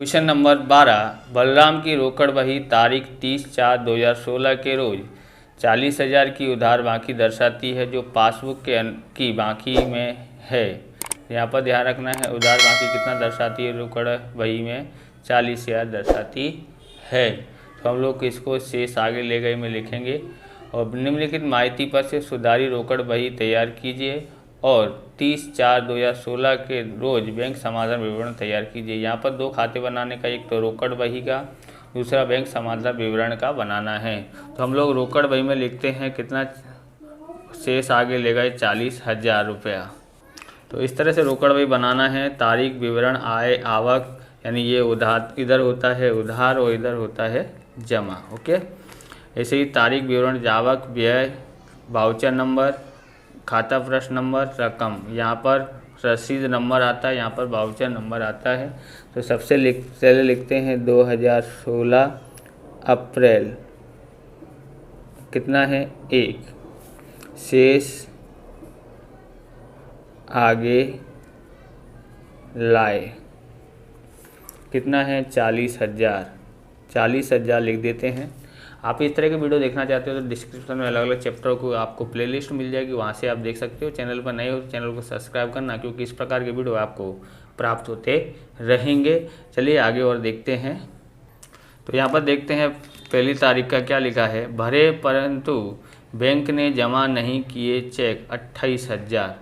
Question number 12, Balram की रोकड़ बही तारीख 30/4/2016 के रोज 40,000 की उधार बाकी दर्शाती है, जो पासबुक की बाकी में है। यहाँ पर ध्यान रखना है, उधार बाकी कितना दर्शाती है रोकड़ बही में, 40,000 दर्शाती है। तो हम लोग इसको शेष आगे ले गए में लिखेंगे और निम्नलिखित माहिती पर से सुधारी रोकड़ बही तैयार कीजिए और 30/4/2016 के रोज बैंक समाधान विवरण तैयार कीजिए। यहाँ पर दो खाते बनाने का, एक तो रोकड़ बही का, दूसरा बैंक समाधान विवरण का बनाना है। तो हम लोग रोकड़ बही में लिखते हैं कितना शेष आगे ले गए, 40,000 रुपया। तो इस तरह से रोकड़ बही बनाना है। तारीख, विवरण, आय, आवक, यानी ये उधार, इधर होता है उधार और इधर होता है जमा। ओके, ऐसे ही तारीख, विवरण, आवक, व्यय, वाउचर नंबर, खाता प्रश्न नंबर, रकम, यहाँ पर रसीद नंबर आता है, यहाँ पर वाउचर नंबर आता है। तो सबसे पहले लिखते हैं 2016 अप्रैल, कितना है 1, शेष आगे लाए, कितना है 40,000, 40,000 लिख देते हैं। आप इस तरह के वीडियो देखना चाहते हो तो डिस्क्रिप्शन में अलग अलग चैप्टर को आपको प्लेलिस्ट मिल जाएगी, वहाँ से आप देख सकते हो। चैनल पर नए हो तो चैनल को सब्सक्राइब करना, क्योंकि इस प्रकार के वीडियो आपको प्राप्त होते रहेंगे। चलिए आगे और देखते हैं। तो यहाँ पर देखते हैं पहली तारीख का क्या लिखा है, भरे परंतु बैंक ने जमा नहीं किए चेक 28,000।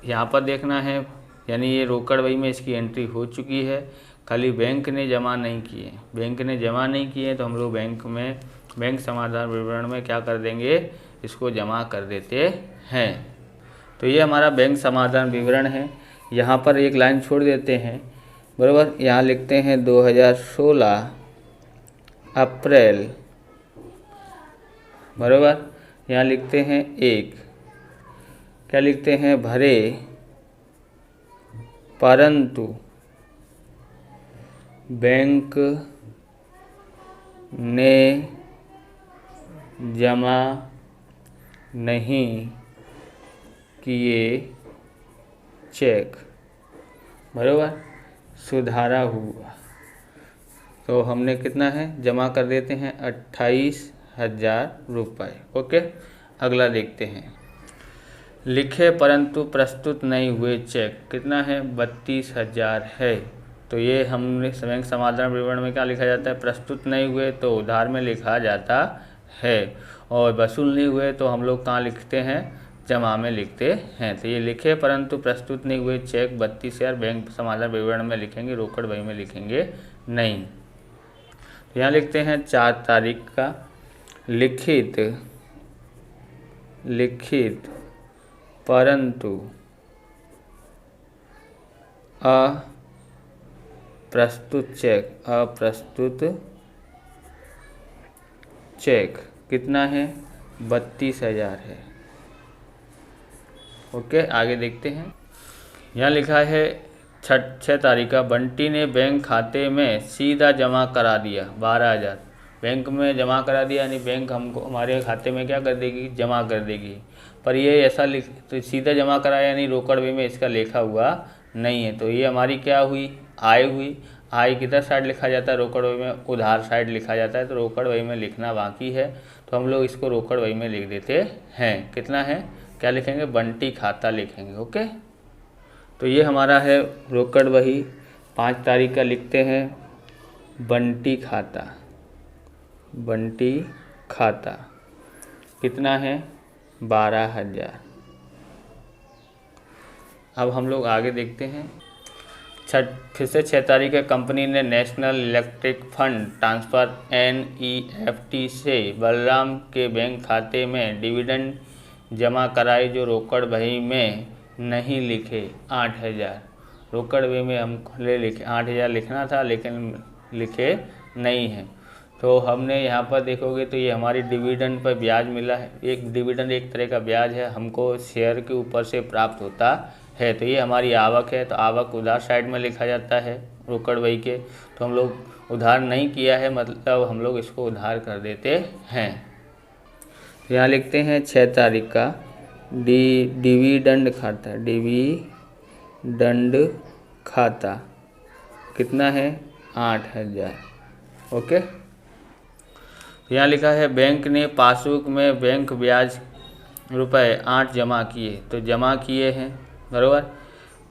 यहाँ पर देखना है, यानी ये रोकड़ बही में इसकी एंट्री हो चुकी है, खाली बैंक ने जमा नहीं किए। बैंक ने जमा नहीं किए तो हम लोग बैंक समाधान विवरण में क्या कर देंगे, इसको जमा कर देते हैं। तो ये हमारा बैंक समाधान विवरण है। यहाँ पर एक लाइन छोड़ देते हैं, बराबर। यहाँ लिखते हैं 2016 अप्रैल, बराबर। यहाँ लिखते हैं 1, क्या लिखते हैं, भरे परंतु बैंक ने जमा नहीं किए चेक, बराबर, सुधारा हुआ। तो हमने कितना है, जमा कर देते हैं 28,000 रुपये। ओके, अगला देखते हैं। लिखे परंतु प्रस्तुत नहीं हुए चेक, कितना है, 32,000 है। तो ये हमने बैंक समाधान विवरण में क्या लिखा जाता है, प्रस्तुत नहीं हुए तो उधार में लिखा जाता है, और वसूल नहीं हुए तो हम लोग कहाँ लिखते हैं, जमा में लिखते हैं। तो ये लिखे परंतु प्रस्तुत नहीं हुए चेक 32,000 बैंक समाधान विवरण में लिखेंगे, रोकड़ बही में लिखेंगे नहीं। तो यहाँ लिखते हैं 4 तारीख का, लिखित परंतु अप्रस्तुत चेक कितना है, 32,000 है। ओके, आगे देखते हैं। यहाँ लिखा है 6 तारीख का, बंटी ने बैंक खाते में सीधा जमा करा दिया 12,000। बैंक में जमा करा दिया, यानी बैंक हमको हमारे खाते में क्या कर देगी, जमा कर देगी। पर ये ऐसा तो सीधा जमा कराया, यानी रोकड़ बही में इसका लिखा हुआ नहीं है। तो ये हमारी क्या हुई, आय हुई। आय किधर साइड लिखा जाता है, रोकड़ बही में उधार साइड लिखा जाता है। तो रोकड़ बही में लिखना बाकी है, तो हम लोग इसको रोकड़ बही में लिख देते हैं। कितना है, क्या लिखेंगे, बंटी खाता लिखेंगे। ओके, तो ये हमारा है रोकड़ बही। 5 तारीख का लिखते हैं बंटी खाता, कितना है, 12,000। अब हम लोग आगे देखते हैं। फिर से 6 तारीख है, कंपनी ने national electric fund transfer NEFT से बलराम के बैंक खाते में डिविडेंड जमा कराए, जो रोकड़ बही में नहीं लिखे 8,000। रोकड़ बही में हम लिखे 8,000 लिखना था, लेकिन लिखे नहीं है। तो हमने यहाँ पर देखोगे तो ये हमारी डिविडेंड पर ब्याज मिला है। एक डिविडेंड एक तरह का ब्याज है, हमको शेयर के ऊपर से प्राप्त होता है। तो ये हमारी आवक है, तो आवक उधार साइड में लिखा जाता है रोकड़ बही के। तो हम लोग उधार नहीं किया है, मतलब हम लोग इसको उधार कर देते हैं। यहाँ लिखते हैं 6 तारीख का डिविडेंड खाता कितना है 8,000। ओके, यहाँ लिखा है बैंक ने पासबुक में बैंक ब्याज ₹8 जमा किए, तो जमा किए हैं बराबर।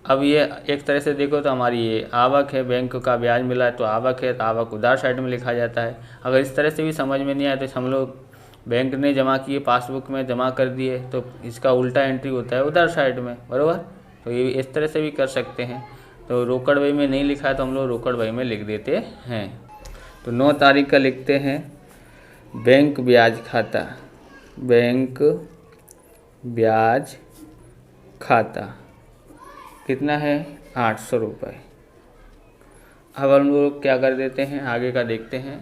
अब ये एक तरह से देखो तो हमारी ये आवक है, बैंक का ब्याज मिला है तो आवक है, तो आवक उधार साइड में लिखा जाता है। अगर इस तरह से भी समझ में नहीं आए तो हम लोग बैंक ने जमा किए पासबुक में जमा कर दिए, तो इसका उल्टा एंट्री होता है उधार साइड में बराबर। तो ये इस तरह से भी कर सकते हैं। तो रोकड़ बही में नहीं लिखा है तो हम लोग रोकड़ बही में लिख देते हैं। तो 9 तारीख का लिखते हैं बैंक ब्याज खाता, बैंक ब्याज खाता कितना है 800 रुपये। अब हम लोग क्या कर देते हैं, आगे का देखते हैं।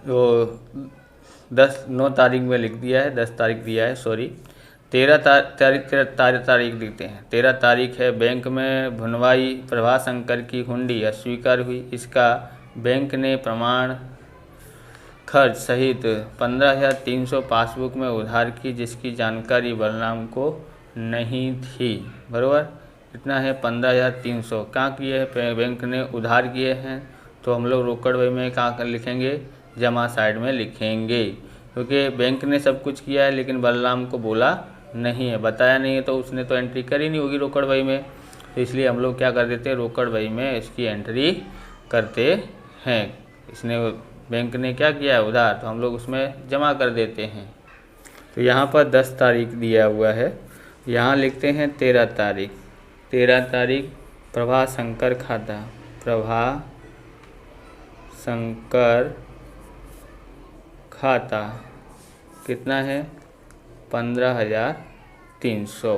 तो 9 तारीख में लिख दिया है, 10 तारीख दिया है, सॉरी 13 तारीख लिखते हैं। 13 तारीख है, बैंक में भुनवाई प्रभाशंकर की हुंडी अस्वीकार हुई। इसका बैंक ने प्रमाण खर्च सहित 15,300 पासबुक में उधार की, जिसकी जानकारी बलराम को नहीं थी बराबर। कितना है 15,300। कहाँ किए हैं, बैंक ने उधार किए हैं, तो हम लोग रोकड़ बही में कहाँ लिखेंगे, जमा साइड में लिखेंगे, क्योंकि बैंक ने सब कुछ किया है लेकिन बलराम को बोला नहीं है, बताया नहीं है, तो उसने तो एंट्री करी नहीं होगी रोकड़ बही में। तो इसलिए हम लोग क्या कर देते हैं, रोकड़ बही में इसकी एंट्री करते हैं। इसने बैंक ने क्या किया है उधार, तो हम लोग उसमें जमा कर देते हैं। तो यहाँ पर 10 तारीख दिया हुआ है, यहाँ लिखते हैं 13 तारीख। 13 तारीख प्रभाशंकर खाता, प्रभाशंकर खाता कितना है 15,300।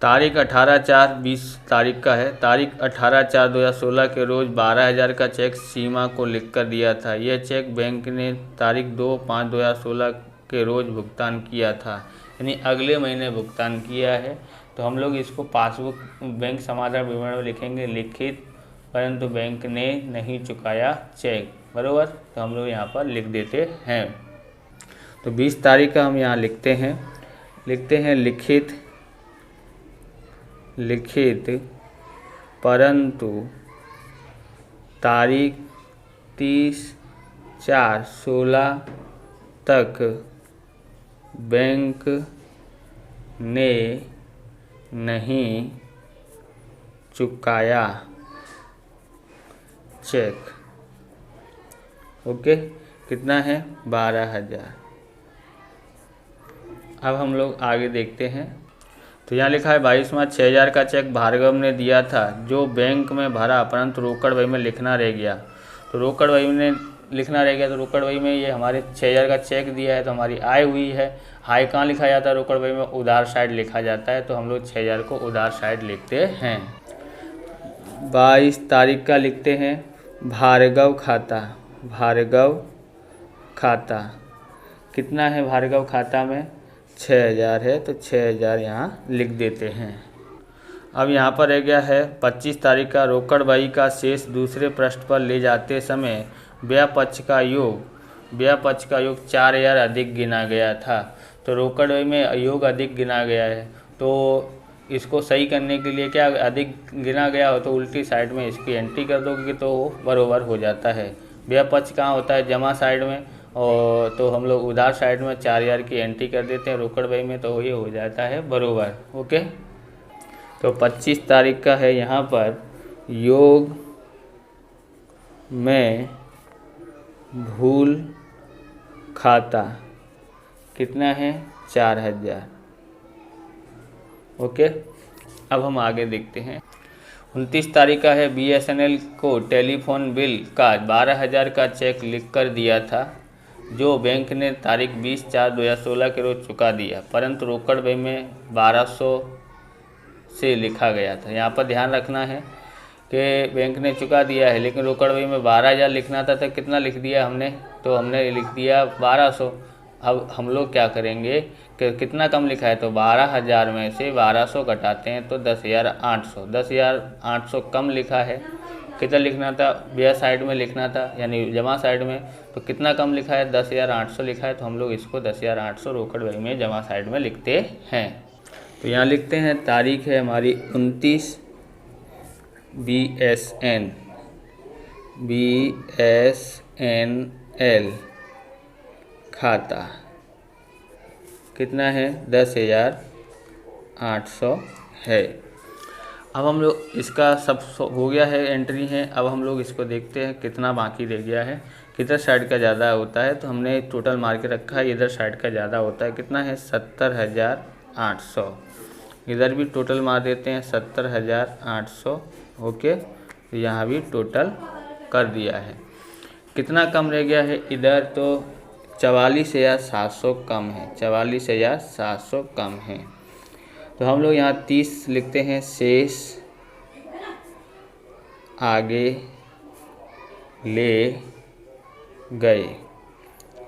तारीख 18/4/20 तारीख का है। तारीख 18/4/2016 के रोज़ 12,000 का चेक सीमा को लिखकर दिया था। यह चेक बैंक ने तारीख 2/5/2016 के रोज़ भुगतान किया था, यानी अगले महीने भुगतान किया है। तो हम लोग इसको पासबुक बैंक समाचार विवरण में लिखेंगे लिखित, परंतु बैंक ने नहीं चुकाया चेक बराबर। तो हम लोग यहाँ पर लिख देते हैं। तो 20 तारीख का हम यहाँ लिखते हैं लिखित परंतु तारीख 30/4/16 तक बैंक ने नहीं चुकाया चेक। ओके, कितना है 12,000। अब हम लोग आगे देखते हैं। तो यहाँ लिखा है 22 मार्च 6,000 का चेक भार्गव ने दिया था, जो बैंक में भरा परंतु रोकड़ बही में लिखना रह गया। तो रोकड़ बही में लिखना रह गया, तो रोकड़ बही में ये हमारे 6,000 का चेक दिया है, तो हमारी आय हुई है। आय कहाँ लिखा जाता है रोकड़ बही में, उधार साइड लिखा जाता है। तो हम लोग 6,000 को उधार साइड लिखते हैं। 22 तारीख का लिखते हैं भार्गव खाता कितना है भार्गव खाता में 6,000 है, तो 6,000 यहाँ लिख देते हैं। अब यहाँ पर रह गया है 25 तारीख का रोकड़ बही का शेष दूसरे पृष्ठ पर ले जाते समय व्यय पक्ष का योग 4,000 अधिक गिना गया था। तो रोकड़ बही में योग अधिक गिना गया है, तो इसको सही करने के लिए क्या, अधिक गिना गया हो तो उल्टी साइड में इसकी एंट्री कर दोगे तो बराबर हो जाता है। व्यय पक्ष कहाँ होता है, जमा साइड में, और तो हम लोग उधार साइड में 4,000 की एंट्री कर देते हैं रोकड़ बही में, तो ये हो जाता है बराबर। ओके, तो 25 तारीख का है यहाँ पर योग में भूल खाता कितना है 4,000। ओके, अब हम आगे देखते हैं। 29 तारीख का है BSNL को टेलीफोन बिल का 12,000 का चेक लिखकर दिया था, जो बैंक ने तारीख 20/4/2016 के रोज चुका दिया, परंतु रोकड़ बही में 1,200 से लिखा गया था। यहाँ पर ध्यान रखना है कि बैंक ने चुका दिया है लेकिन रोकड़ बही में 12,000 लिखना था, तो कितना लिख दिया हमने, तो हमने लिख दिया 1,200। अब हम लोग क्या करेंगे कि कितना कम लिखा है, तो 12,000 में से 1,200 घटाते हैं तो 10,800। 10,800 कम लिखा है, कितना लिखना था, व्यय साइड में लिखना था यानी जमा साइड में, तो कितना कम लिखा है 10,800 लिखा है, तो हम लोग इसको 10,800 रोकड़ बही में जमा साइड में लिखते हैं। तो यहाँ लिखते हैं तारीख है हमारी 29 BSNL खाता कितना है? 10,800 है। अब हम लोग इसका सब हो गया है, एंट्री है। अब हम लोग इसको देखते हैं कितना बाकी रह गया है, किधर साइड का ज़्यादा होता है। तो हमने टोटल मार के रखा है, इधर साइड का ज़्यादा होता है। कितना है? 70,800। इधर भी टोटल मार देते हैं 70,800। ओके, तो यहाँ भी टोटल कर दिया है। कितना कम रह गया है इधर? तो 44,700 कम है, 44,700 कम है। तो हम लोग यहाँ 30 लिखते हैं, शेष आगे ले गए।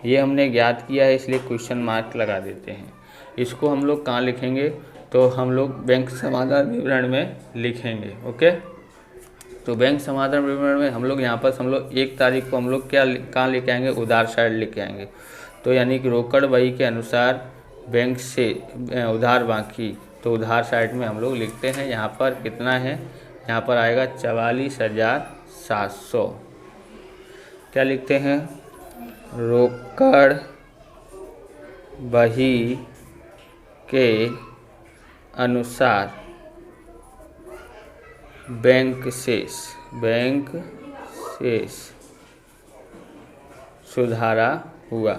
ये हमने ज्ञात किया है, इसलिए क्वेश्चन मार्क लगा देते हैं। इसको हम लोग कहाँ लिखेंगे? तो हम लोग बैंक समाधान विवरण में लिखेंगे। ओके, तो बैंक समाधान विवरण में हम लोग यहाँ पर 1 तारीख को हम लोग कहाँ लेके आएंगे? उधार साइड लेके आएंगे। तो यानी कि रोकड़ बही के अनुसार बैंक से उधार बाकी, तो उधार साइड में हम लोग लिखते हैं। यहाँ पर कितना है? यहाँ पर आएगा 44,700। क्या लिखते हैं? रोकड़ बही के अनुसार बैंक शेष सुधारा हुआ।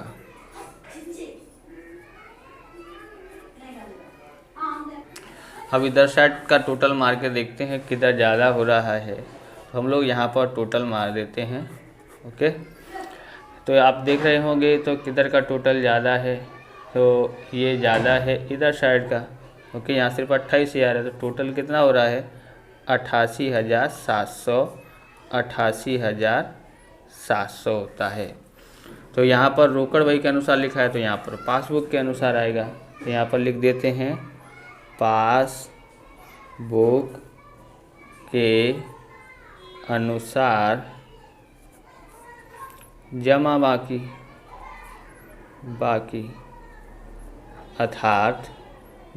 अब इधर साइड का टोटल मार के देखते हैं किधर ज़्यादा हो रहा है। तो हम लोग यहाँ पर टोटल मार देते हैं। ओके, तो आप देख रहे होंगे तो किधर का टोटल ज़्यादा है? तो ये ज़्यादा है इधर साइड का। ओके, यहाँ सिर्फ 28,000 है, तो टोटल कितना हो रहा है? 88,700, 88,700 होता है। तो यहाँ पर रोकड़ बही के अनुसार लिखा है, तो यहाँ पर पासबुक के अनुसार आएगा। तो यहाँ पर लिख देते हैं पासबुक के अनुसार जमा बाकी अर्थात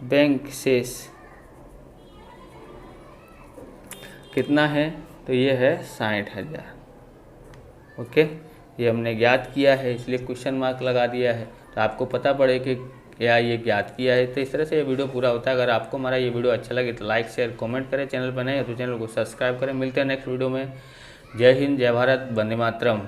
बैंक शेष कितना है? तो ये है 60,000। ओके, ये हमने ज्ञात किया है, इसलिए क्वेश्चन मार्क लगा दिया है। तो आपको पता पड़े कि क्या ये ज्ञात किया है। तो इस तरह से ये वीडियो पूरा होता है। अगर आपको हमारा ये वीडियो अच्छा लगे तो लाइक शेयर कमेंट करें। चैनल पर नए हैं तो चैनल को सब्सक्राइब करें। मिलते हैं नेक्स्ट वीडियो में। जय हिंद, जय भारत, वंदे मातरम।